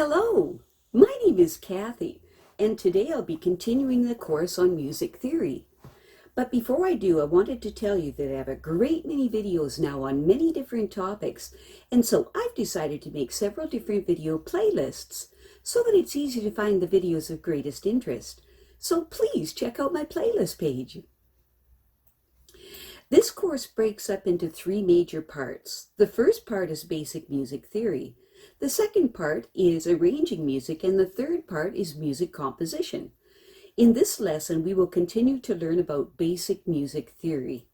Hello, my name is Kathy, and today I'll be continuing the course on music theory. But before I do, I wanted to tell you that I have a great many videos now on many different topics, and so I've decided to make several different video playlists so that it's easy to find the videos of greatest interest. So please check out my playlist page. This course breaks up into three major parts. The first part is basic music theory. The second part is arranging music, and the third part is music composition. In this lesson, we will continue to learn about basic music theory.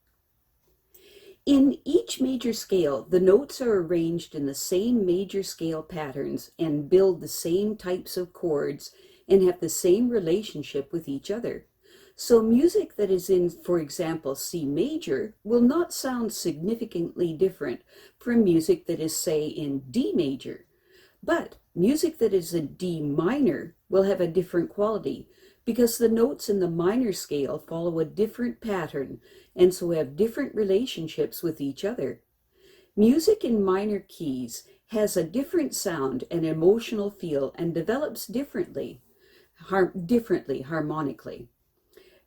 In each major scale, the notes are arranged in the same major scale patterns and build the same types of chords and have the same relationship with each other. So music that is in, for example, C major will not sound significantly different from music that is, say, in D major. But music that is in D minor will have a different quality because the notes in the minor scale follow a different pattern and so have different relationships with each other. Music in minor keys has a different sound and emotional feel and develops differently harmonically.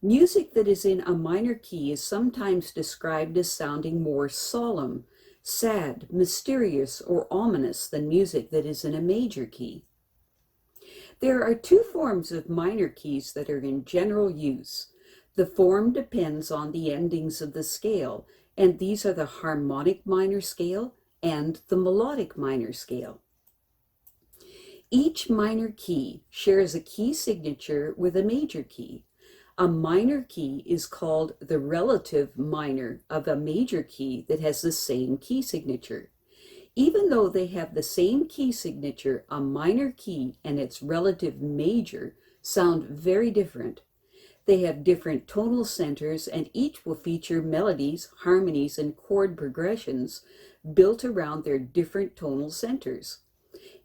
Music that is in a minor key is sometimes described as sounding more solemn, sad, mysterious, or ominous than music that is in a major key. There are two forms of minor keys that are in general use. The form depends on the endings of the scale, and these are the harmonic minor scale and the melodic minor scale. Each minor key shares a key signature with a major key. A minor key is called the relative minor of a major key that has the same key signature. Even though they have the same key signature, a minor key and its relative major sound very different. They have different tonal centers, and each will feature melodies, harmonies, and chord progressions built around their different tonal centers.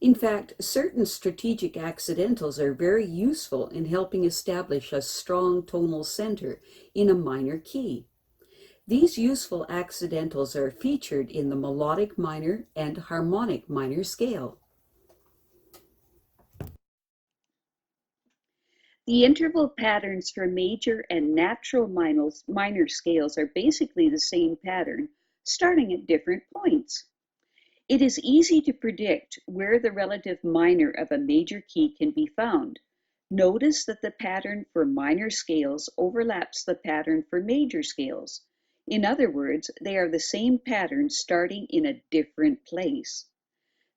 In fact, certain strategic accidentals are very useful in helping establish a strong tonal center in a minor key. These useful accidentals are featured in the melodic minor and harmonic minor scale. The interval patterns for major and natural minor scales are basically the same pattern, starting at different points. It is easy to predict where the relative minor of a major key can be found. Notice that the pattern for minor scales overlaps the pattern for major scales. In other words, they are the same pattern starting in a different place.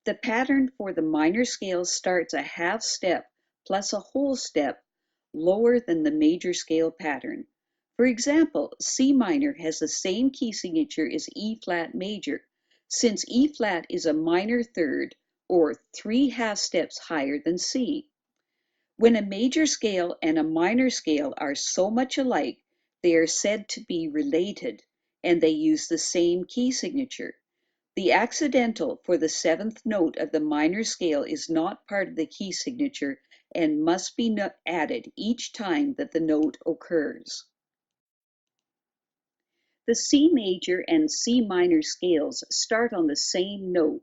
The pattern for the minor scales starts a half step plus a whole step lower than the major scale pattern. For example, C minor has the same key signature as E flat major, since E flat is a minor third, or 3 half steps higher than C. When a major scale and a minor scale are so much alike, they are said to be related, and they use the same key signature. The accidental for the seventh note of the minor scale is not part of the key signature and must be added each time that the note occurs. The C major and C minor scales start on the same note,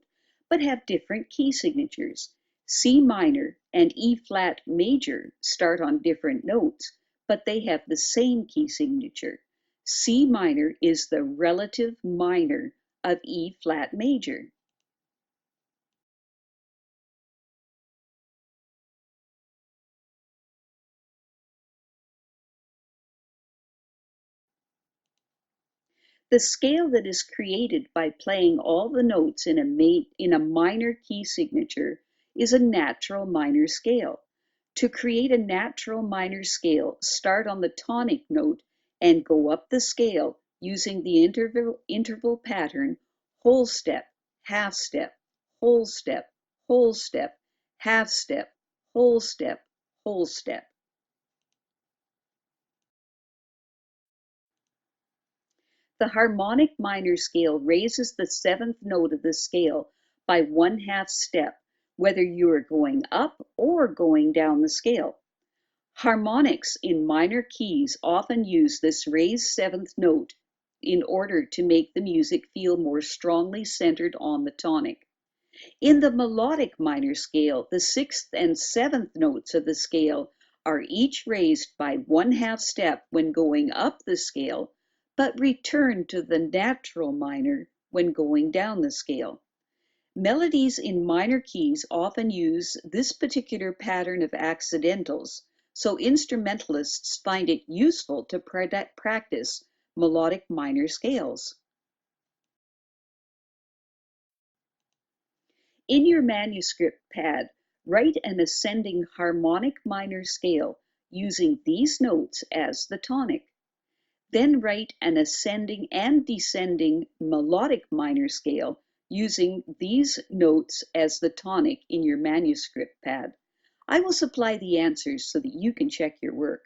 but have different key signatures. C minor and E flat major start on different notes, but they have the same key signature. C minor is the relative minor of E flat major. The scale that is created by playing all the notes in a minor key signature is a natural minor scale. To create a natural minor scale, start on the tonic note and go up the scale using the interval pattern whole step, half step, whole step, whole step, half step, whole step, whole step. The harmonic minor scale raises the seventh note of the scale by 1/2 step, whether you are going up or going down the scale. Harmonics in minor keys often use this raised seventh note in order to make the music feel more strongly centered on the tonic. In the melodic minor scale, the sixth and seventh notes of the scale are each raised by 1/2 step when going up the scale, but return to the natural minor when going down the scale. Melodies in minor keys often use this particular pattern of accidentals, so instrumentalists find it useful to practice melodic minor scales. In your manuscript pad, write an ascending harmonic minor scale using these notes as the tonic. Then write an ascending and descending melodic minor scale using these notes as the tonic in your manuscript pad. I will supply the answers so that you can check your work.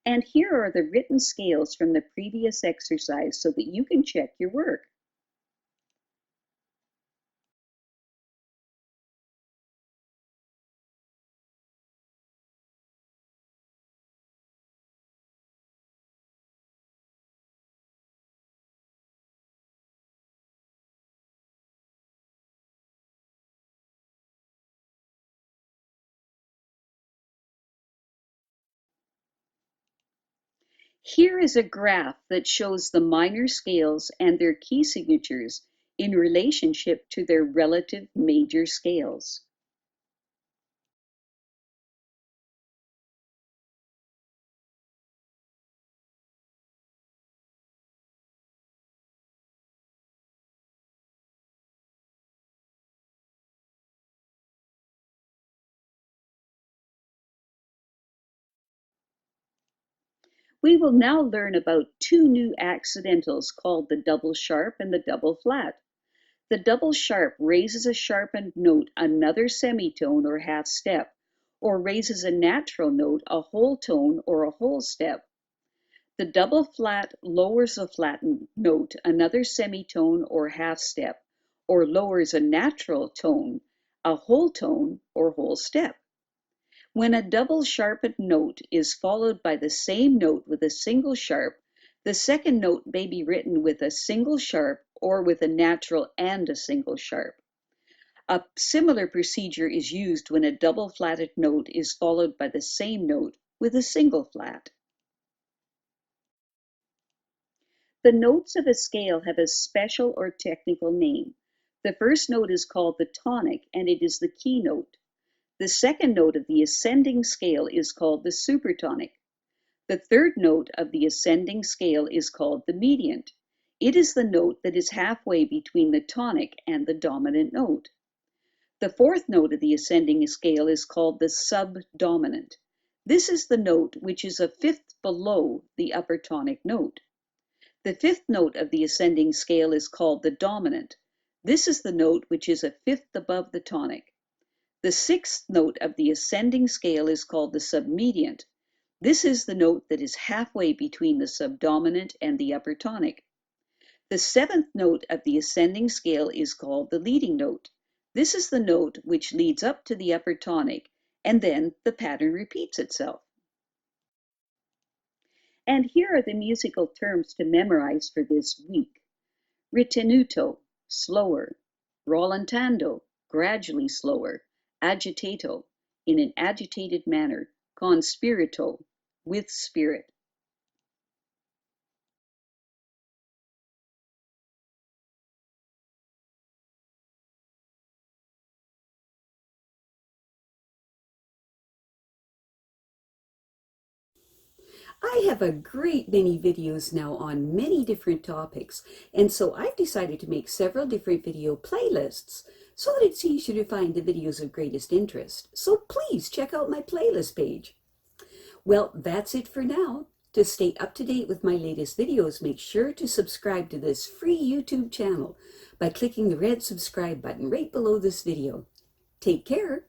And here are the written scales from the previous exercise so that you can check your work. Here is a graph that shows the minor scales and their key signatures in relationship to their relative major scales. We will now learn about two new accidentals called the double sharp and the double flat. The double sharp raises a sharpened note another semitone or half step, or raises a natural note a whole tone or a whole step. The double flat lowers a flattened note another semitone or half step, or lowers a natural tone a whole tone or whole step. When a double sharpened note is followed by the same note with a single sharp, the second note may be written with a single sharp or with a natural and a single sharp. A similar procedure is used when a double flatted note is followed by the same note with a single flat. The notes of a scale have a special or technical name. The first note is called the tonic, and it is the key note. The second note of the ascending scale is called the supertonic. The third note of the ascending scale is called the mediant. It is the note that is halfway between the tonic and the dominant note. The fourth note of the ascending scale is called the subdominant. This is the note which is a fifth below the upper tonic note. The fifth note of the ascending scale is called the dominant. This is the note which is a fifth above the tonic. The sixth note of the ascending scale is called the submediant. This is the note that is halfway between the subdominant and the upper tonic. The seventh note of the ascending scale is called the leading note. This is the note which leads up to the upper tonic, and then the pattern repeats itself. And here are the musical terms to memorize for this week. Ritenuto, slower. Rallentando, gradually slower. Agitato, in an agitated manner. Con spirito, with spirit. I have a great many videos now on many different topics, and so I've decided to make several different video playlists so that it's easier to find the videos of greatest interest. So please check out my playlist page. Well, that's it for now. To stay up to date with my latest videos, make sure to subscribe to this free YouTube channel by clicking the red subscribe button right below this video. Take care.